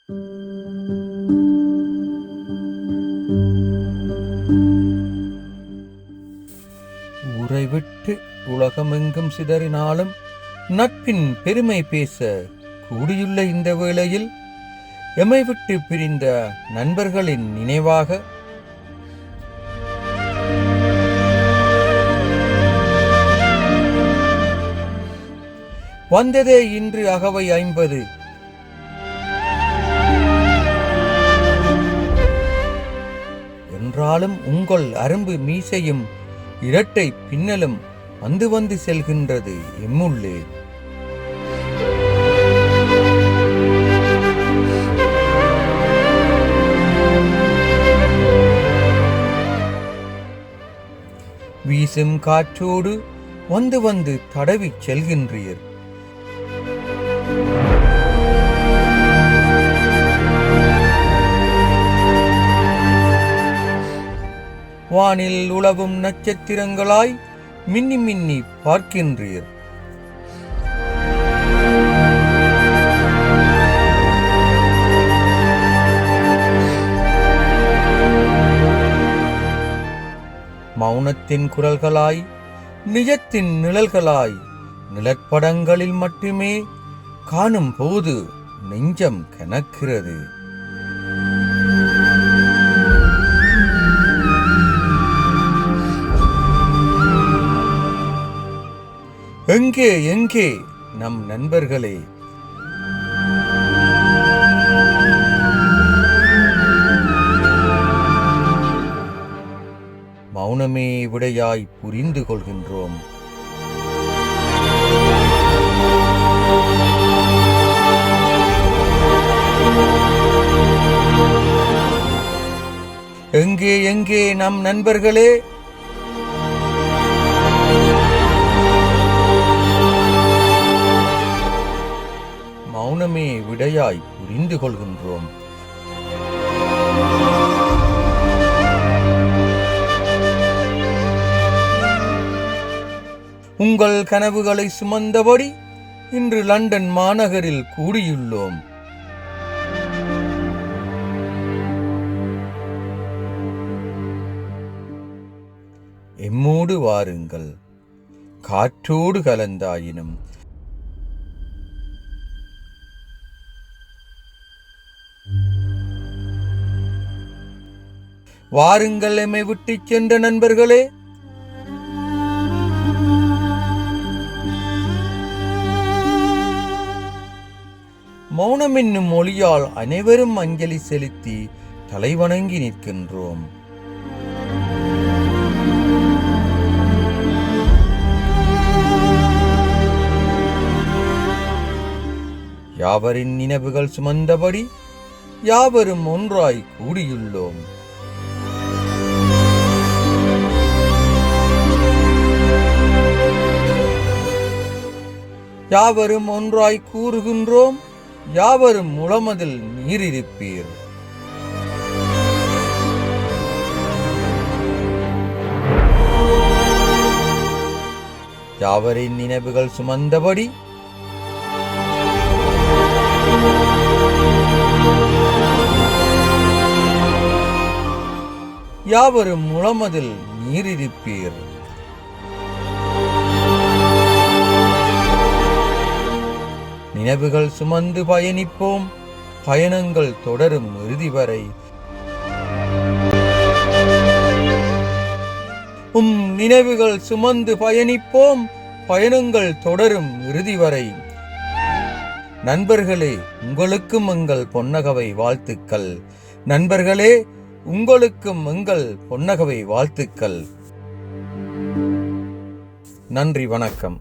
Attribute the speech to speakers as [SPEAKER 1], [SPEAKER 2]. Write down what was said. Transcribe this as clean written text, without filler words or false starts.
[SPEAKER 1] ஊரை விட்டு உலகமெங்கும் சிதறினாலும் நட்பின் பெருமை பேச கூடியுள்ள இந்த வேளையில் எமை விட்டு பிரிந்த நண்பர்களின் நினைவாக வந்ததே இன்று அகவை 50. என்றாலும் உங்கள் அரும்பு மீசையும் இரட்டை பின்னலும் வந்து வந்து செல்கின்றது எம்முள்ளே. வீசும் காற்றோடு வந்து வந்து தடவி செல்கின்றீர். வானில் உலவும் நட்சத்திரங்களாய் மின்னி மின்னி பார்க்கின்றீர். மௌனத்தின் குரல்களாய் நிஜத்தின் நிழல்களாய் நிழற்படங்களில் மட்டுமே காணும் போது நெஞ்சம் கனக்கிறது. எங்கே எங்கே நம் நண்பர்களே? மௌனமே விடையாய் புரிந்து கொள்கின்றோம். எங்கே எங்கே நம் நண்பர்களே? மௌனமே விடையாய் புரிந்து கொள்கின்றோம். உங்கள் கனவுகளை சுமந்தபடி இன்று லண்டன் மாநகரில் கூடியுள்ளோம். எம்மோடு வாருங்கள், காற்றோடு கலந்தாயினும் வாருங்கள் எம்மை விட்டுச் சென்ற நண்பர்களே. மௌனம் என்னும் மொழியால் அனைவரும் அஞ்சலி செலுத்தி தலைவணங்கி நிற்கின்றோம். யாவரின் நினைவுகள் சுமந்தபடி யாவரும் ஒன்றாய் கூடியுள்ளோம். யாவரும் ஒன்றாய் கூறுகின்றோம், யாவரும் முழமதில் நீரிருப்பீர். யாவரின் நினைவுகள் சுமந்தபடி யாவரும் முழமதில் நீரிருப்பீர். நினைவுகள் சுமந்து பயணிப்போம், பயணங்கள் தொடரும் இறுதி வரை. நினைவுகள் சுமந்து பயணிப்போம், பயணங்கள் தொடரும் இறுதி வரை. நண்பர்களே, உங்களுக்கும் எங்கள் பொன்னகவை வாழ்த்துக்கள். நண்பர்களே, உங்களுக்கும் எங்கள் பொன்னகவை வாழ்த்துக்கள். நன்றி, வணக்கம்.